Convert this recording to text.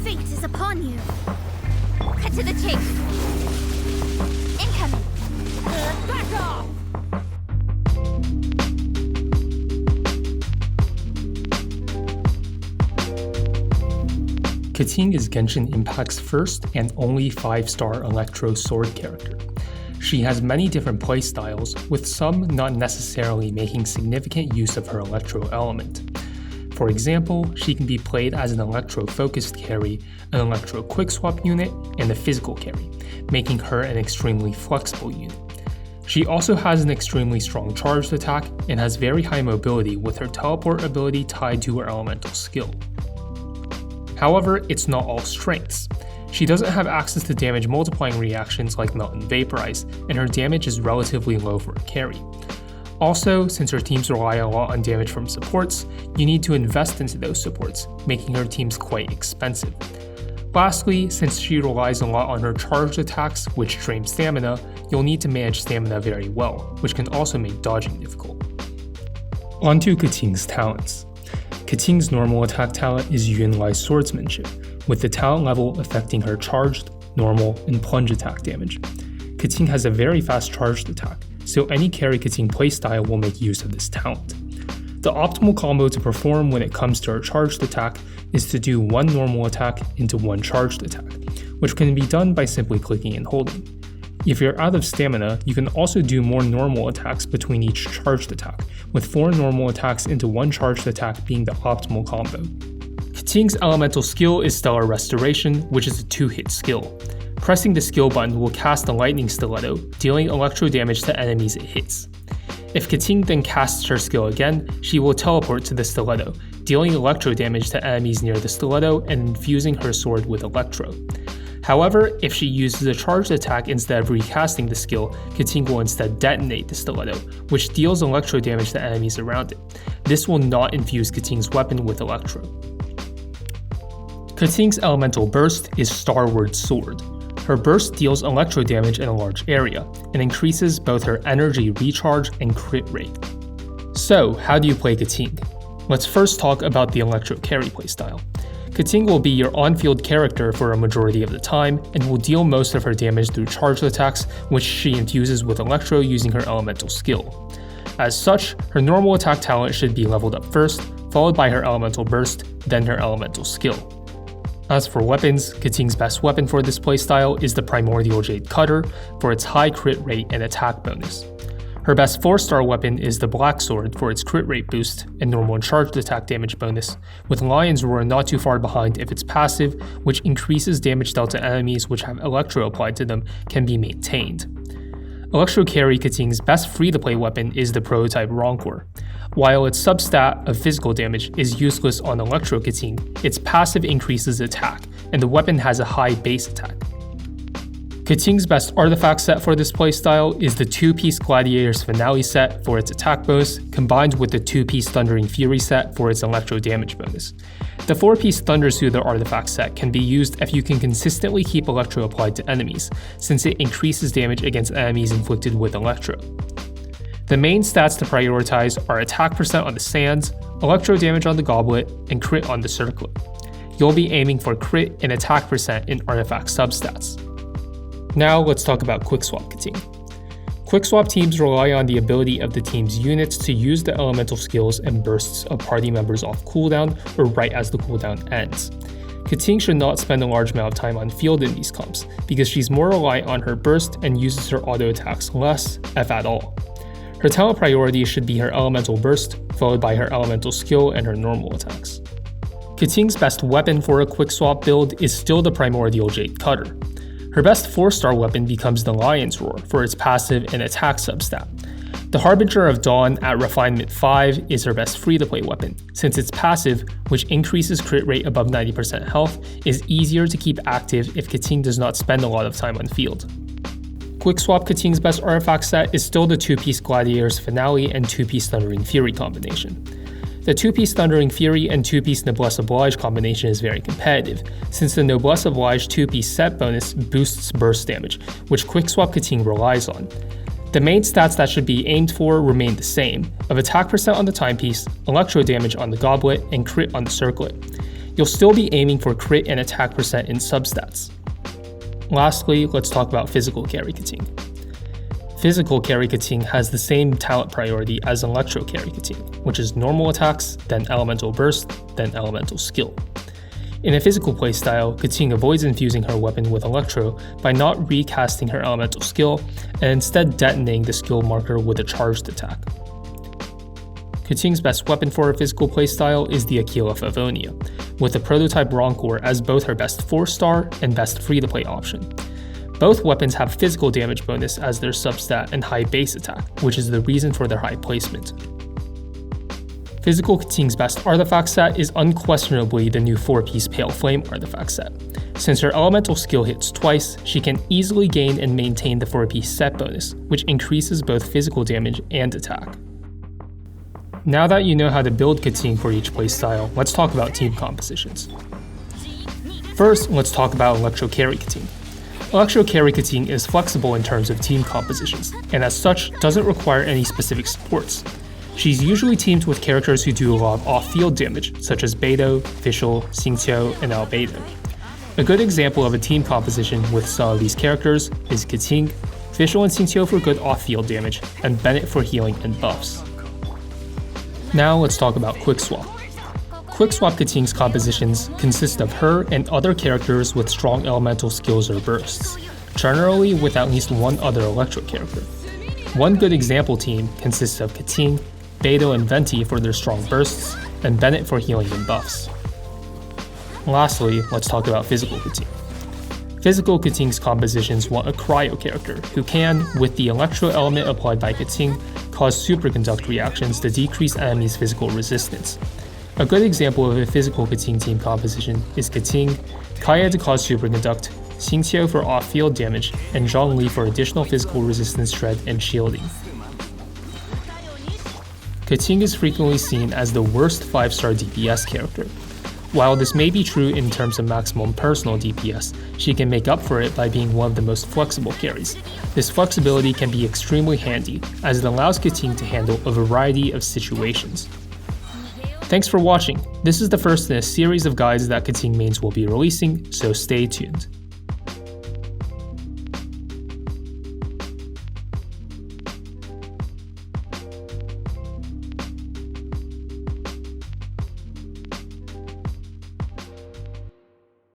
fate is upon you. Cut to the chase. Incoming. Back off! Keqing is Genshin Impact's first and only 5-star Electro sword character. She has many different playstyles, with some not necessarily making significant use of her Electro element. For example, she can be played as an Electro-focused carry, an Electro Quickswap unit, and a physical carry, making her an extremely flexible unit. She also has an extremely strong charged attack and has very high mobility with her teleport ability tied to her elemental skill. However, it's not all strengths. She doesn't have access to damage multiplying reactions like Melt and Vaporize, and her damage is relatively low for a carry. Also, since her teams rely a lot on damage from supports, you need to invest into those supports, making her teams quite expensive. Lastly, since she relies a lot on her charged attacks, which drain stamina, you'll need to manage stamina very well, which can also make dodging difficult. Onto Keqing's talents. Keqing's normal attack talent is Yunlai Swordsmanship, with the talent level affecting her charged, normal, and plunge attack damage. Keqing has a very fast charged attack, so any carry Keqing playstyle will make use of this talent. The optimal combo to perform when it comes to her charged attack is to do one normal attack into one charged attack, which can be done by simply clicking and holding. If you're out of stamina, you can also do more normal attacks between each charged attack, with 4 normal attacks into one charged attack being the optimal combo. Keqing's elemental skill is Stellar Restoration, which is a 2-hit skill. Pressing the skill button will cast a lightning stiletto, dealing electro damage to enemies it hits. If Keqing then casts her skill again, she will teleport to the stiletto, dealing electro damage to enemies near the stiletto and infusing her sword with electro. However, if she uses a charged attack instead of recasting the skill, Keqing will instead detonate the stiletto, which deals electro damage to enemies around it. This will not infuse Keqing's weapon with electro. Keqing's elemental burst is Starward Sword. Her burst deals electro damage in a large area, and increases both her energy recharge and crit rate. So, how do you play Keqing? Let's first talk about the Electro carry playstyle. Keqing will be your on-field character for a majority of the time, and will deal most of her damage through charged attacks, which she infuses with Electro using her elemental skill. As such, her normal attack talent should be leveled up first, followed by her elemental burst, then her elemental skill. As for weapons, Keqing's best weapon for this playstyle is the Primordial Jade Cutter for its high crit rate and attack bonus. Her best 4-star weapon is the Black Sword for its crit rate boost and normal and charged attack damage bonus, with Lion's Roar not too far behind if its passive, which increases damage dealt to enemies which have Electro applied to them, can be maintained. Electro carry Keqing's best free-to-play weapon is the prototype Rancor. While its substat of physical damage is useless on Electro Keqing, its passive increases attack, and the weapon has a high base attack. Keqing's best artifact set for this playstyle is the 2-piece Gladiator's Finale set for its attack bonus, combined with the 2-piece Thundering Fury set for its electro damage bonus. The 4-piece Thunder Soother artifact set can be used if you can consistently keep electro applied to enemies, since it increases damage against enemies inflicted with electro. The main stats to prioritize are attack percent on the Sands, electro damage on the Goblet, and crit on the Circlet. You'll be aiming for crit and attack percent in artifact substats. Now let's talk about Quickswap Keqing. Quickswap teams rely on the ability of the team's units to use the elemental skills and bursts of party members off cooldown or right as the cooldown ends. Keqing should not spend a large amount of time on field in these comps, because she's more reliant on her burst and uses her auto attacks less, if at all. Her talent priority should be her elemental burst, followed by her elemental skill and her normal attacks. Keqing's best weapon for a Quickswap build is still the Primordial Jade Cutter. Her best 4-star weapon becomes the Lion's Roar for its passive and attack substat. The Harbinger of Dawn at Refinement 5 is her best free-to-play weapon, since its passive, which increases crit rate above 90% health, is easier to keep active if Keqing does not spend a lot of time on field. Quickswap Keqing's best artifact set is still the 2-piece Gladiator's Finale and 2-piece Thundering Fury combination. The 2-piece Thundering Fury and 2-piece Noblesse Oblige combination is very competitive, since the Noblesse Oblige 2-piece set bonus boosts burst damage, which Quickswap Keqing relies on. The main stats that should be aimed for remain the same, of attack percent on the timepiece, electro damage on the Goblet, and crit on the Circlet. you'll still be aiming for crit and attack percent in substats. Lastly, let's talk about physical carry Keqing. Physical carry Keqing has the same talent priority as Electro carry Keqing, which is normal attacks, then elemental burst, then elemental skill. In a physical playstyle, Keqing avoids infusing her weapon with Electro by not recasting her elemental skill and instead detonating the skill marker with a charged attack. Keqing's best weapon for her physical playstyle is the Aquila Favonia, with the prototype Roncore as both her best 4-star and best free-to-play option. Both weapons have physical damage bonus as their substat and high base attack, which is the reason for their high placement. Physical Keqing's best artifact set is unquestionably the new 4-piece Pale Flame artifact set. Since her elemental skill hits twice, she can easily gain and maintain the 4-piece set bonus, which increases both physical damage and attack. Now that you know how to build Keqing for each playstyle, let's talk about team compositions. First, let's talk about Electro carry Keqing. Electro carry Keqing is flexible in terms of team compositions, and as such, doesn't require any specific supports. She's usually teamed with characters who do a lot of off-field damage, such as Beidou, Fischl, Xingqiu, and Albedo. A good example of a team composition with some of these characters is Keqing, Fischl and Xingqiu for good off-field damage, and Bennett for healing and buffs. Now let's talk about Quickswap. Quickswap Keqing's compositions consist of her and other characters with strong elemental skills or bursts, generally with at least one other Electro character. One good example team consists of Keqing, Beidou and Venti for their strong bursts, and Bennett for healing and buffs. Lastly, let's talk about physical Keqing. Physical Keqing's compositions want a cryo character who can, with the Electro element applied by Keqing, cause superconduct reactions to decrease enemies' physical resistance. A good example of a physical Keqing team composition is Keqing, Kaya to cause superconduct, Xingqiu for off-field damage, and Zhongli for additional physical resistance shred and shielding. Keqing is frequently seen as the worst 5-star DPS character. While this may be true in terms of maximum personal DPS, she can make up for it by being one of the most flexible carries. This flexibility can be extremely handy, as it allows Keqing to handle a variety of situations. Thanks for watching. This is the first in a series of guides that Keqing mains will be releasing, so stay tuned.